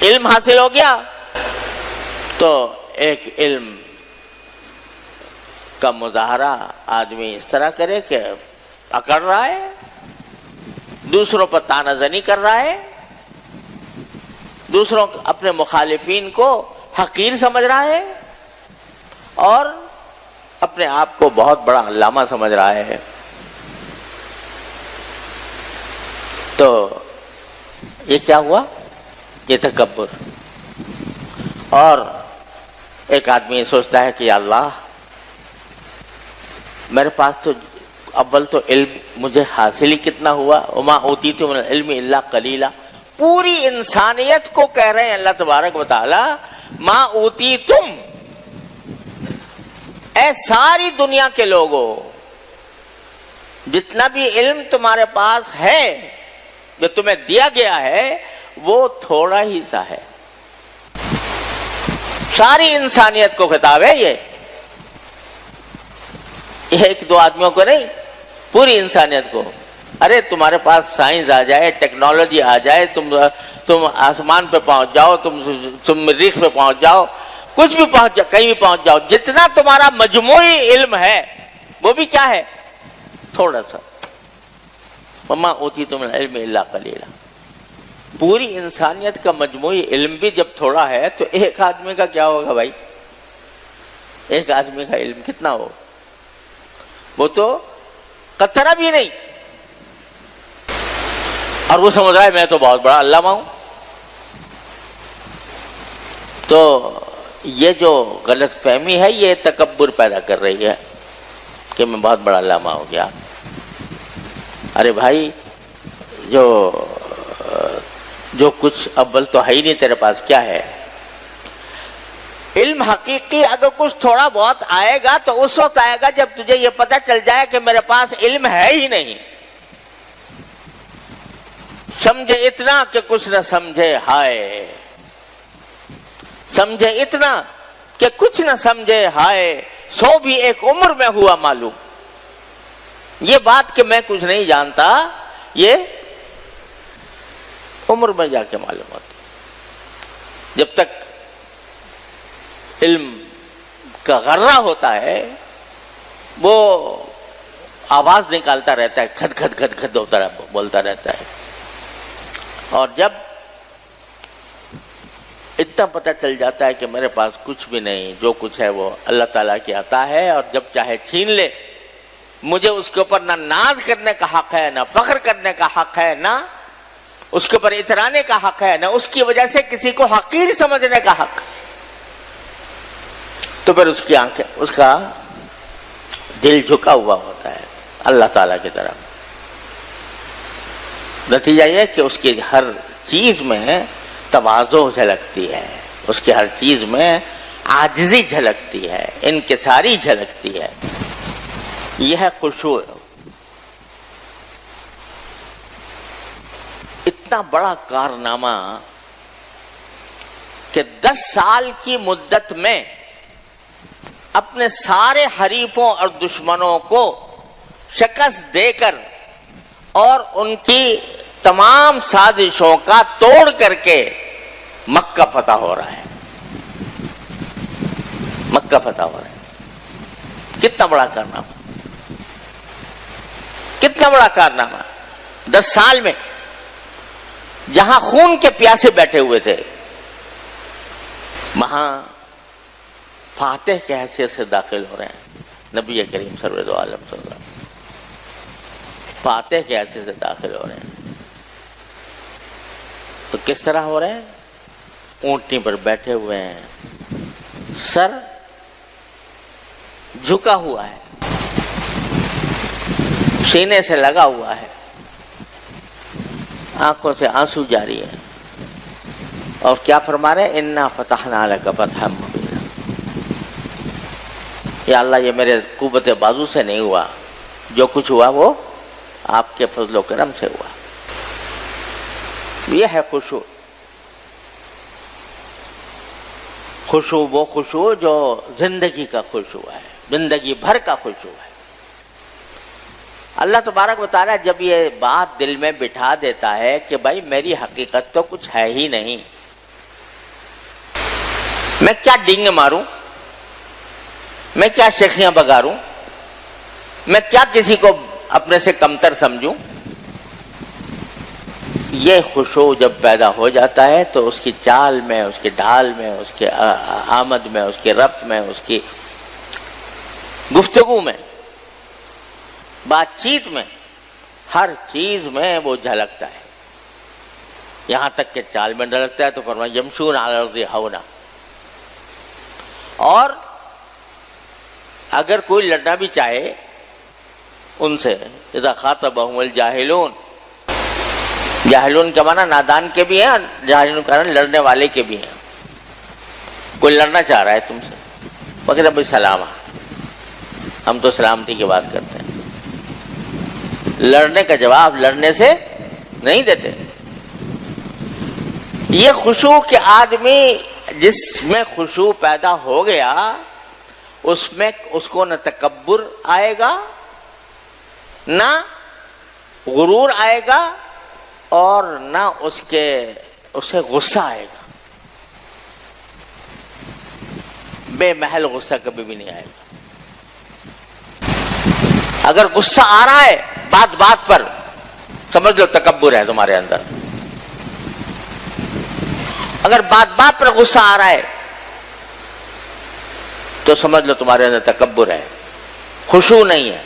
علم حاصل ہو گیا تو ایک علم کا مظاہرہ آدمی اس طرح کرے کہ اکڑ رہا ہے، دوسروں پر طعنہ زنی کر رہا ہے، دوسروں اپنے مخالفین کو حقیر سمجھ رہا ہے اور اپنے آپ کو بہت بڑا علامہ سمجھ رہا ہے. تو یہ کیا ہوا؟ یہ تکبر. اور ایک آدمی سوچتا ہے کہ یا اللہ میرے پاس تو اول تو علم مجھے حاصل ہی کتنا ہوا، وما اوتیت من العلم الا قلیلا. پوری انسانیت کو کہہ رہے ہیں اللہ تبارک و تعالی ما اوتیتم، اے ساری دنیا کے لوگوں، جتنا بھی علم تمہارے پاس ہے جو تمہیں دیا گیا ہے وہ تھوڑا ہی سا ہے. ساری انسانیت کو خطاب ہے یہ ایک دو آدمیوں کو نہیں، پوری انسانیت کو. ارے تمہارے پاس سائنس آ جائے، ٹیکنالوجی آ جائے، تم آسمان پہ پہنچ جاؤ، تم مریخ پہ پہنچ جاؤ، کچھ بھی پہنچ جاؤ، کہیں بھی پہنچ جاؤ، جتنا تمہارا مجموعی علم ہے وہ بھی کیا ہے؟ تھوڑا سا. وما اوتیتم من العلم الا قلیلا. پوری انسانیت کا مجموعی علم بھی جب تھوڑا ہے تو ایک آدمی کا کیا ہوگا بھائی؟ ایک آدمی کا علم کتنا ہو؟ وہ تو قطرہ بھی نہیں. اور وہ سمجھ رہا ہے میں تو بہت بڑا علامہ ہوں. تو یہ جو غلط فہمی ہے یہ تکبر پیدا کر رہی ہے کہ میں بہت بڑا علامہ ہو گیا. ارے بھائی جو کچھ اول تو ہے ہی نہیں تیرے پاس، کیا ہے؟ علم حقیقی اگر کچھ تھوڑا بہت آئے گا تو اس وقت آئے گا جب تجھے یہ پتہ چل جائے کہ میرے پاس علم ہے ہی نہیں. سمجھے اتنا کہ کچھ نہ سمجھے ہائے، سمجھے اتنا کہ کچھ نہ سمجھے ہائے، سو بھی ایک عمر میں ہوا معلوم. یہ بات کہ میں کچھ نہیں جانتا یہ عمر میں جا کے معلوم ہوتا. جب تک علم کا غرہ ہوتا ہے وہ آواز نکالتا رہتا ہے، کھد کھد کھد کھد ہوتا رہتا، بولتا رہتا ہے. اور جب اتنا پتہ چل جاتا ہے کہ میرے پاس کچھ بھی نہیں، جو کچھ ہے وہ اللہ تعالیٰ کی عطا ہے اور جب چاہے چھین لے، مجھے اس کے اوپر نہ ناز کرنے کا حق ہے، نہ فخر کرنے کا حق ہے، نہ اس کے اوپر اترانے کا حق ہے، نہ اس کی وجہ سے کسی کو حقیر سمجھنے کا حق. تو پھر اس کی آنکھیں، اس کا دل جھکا ہوا ہوتا ہے اللہ تعالیٰ کی طرف. نتیجہ یہ کہ اس کی ہر چیز میں تواضع جھلکتی ہے، اس کی ہر چیز میں عاجزی جھلکتی ہے، انکساری جھلکتی ہے. یہ ہے خشوع. اتنا بڑا کارنامہ کہ 10 سال کی مدت میں اپنے سارے حریفوں اور دشمنوں کو شکست دے کر اور ان کی تمام سازشوں کا توڑ کر کے مکہ فتح ہو رہا ہے. مکہ فتح ہو رہا ہے. کتنا بڑا کارنامہ، کتنا بڑا کارنامہ. 10 سال میں جہاں خون کے پیاسے بیٹھے ہوئے تھے وہاں فاتح کے حیثیت سے داخل ہو رہے ہیں نبی کریم سرور دو عالم صلی اللہ علیہ وسلم. فاتح کے حیثیت سے داخل ہو رہے ہیں. تو کس طرح ہو رہے ہیں؟ اونٹنی پر بیٹھے ہوئے ہیں، سر جھکا ہوا ہے، سینے سے لگا ہوا ہے، آنکھوں سے آنسو جاری ہے. اور کیا فرما رہے ہیں؟ انا فتحنا لک فتحا مبینا. یا اللہ یہ میرے قوت بازو سے نہیں ہوا، جو کچھ ہوا وہ آپ کے فضل و کرم سے ہوا. یہ ہے خشوع. خشوع وہ خشوع جو زندگی کا خشوع ہے، زندگی بھر کا خشوع ہے. اللہ تبارک و تعالیٰ جب یہ بات دل میں بٹھا دیتا ہے کہ بھائی میری حقیقت تو کچھ ہے ہی نہیں، میں کیا ڈینگے ماروں، میں کیا شیخیاں بگاروں، میں کیا کسی کو اپنے سے کمتر سمجھوں. یہ خشوع جب پیدا ہو جاتا ہے تو اس کی چال میں، اس کی ڈھال میں، اس کے آمد میں، اس کے رفت میں، اس کی گفتگو میں، بات چیت میں، ہر چیز میں وہ جھلکتا ہے. یہاں تک کہ چال میں ڈھلکتا ہے تو فرمایا یمشون علی الارض ہونا. اور اگر کوئی لڑنا بھی چاہے ان سے، اذا خاطبهم الجاہلون، جاہلون کا معنی نادان کے بھی ہیں، جاہلون کا معنی لڑنے والے کے بھی ہیں. کوئی لڑنا چاہ رہا ہے تم سے، وقت اب سلام، ہم تو سلامتی کی بات کرتے ہیں، لڑنے کا جواب لڑنے سے نہیں دیتے. یہ خشوع کے آدمی جس میں خشوع پیدا ہو گیا اس میں اس کو نہ تکبر آئے گا، نہ غرور آئے گا، اور نہ اسے غصہ آئے گا. بے محل غصہ کبھی بھی نہیں آئے گا. اگر غصہ آ رہا ہے بات بات پر، سمجھ لو تکبر ہے تمہارے اندر. اگر بات بات پر غصہ آ رہا ہے تو سمجھ لو تمہارے اندر تکبر ہے، خشوع نہیں ہے.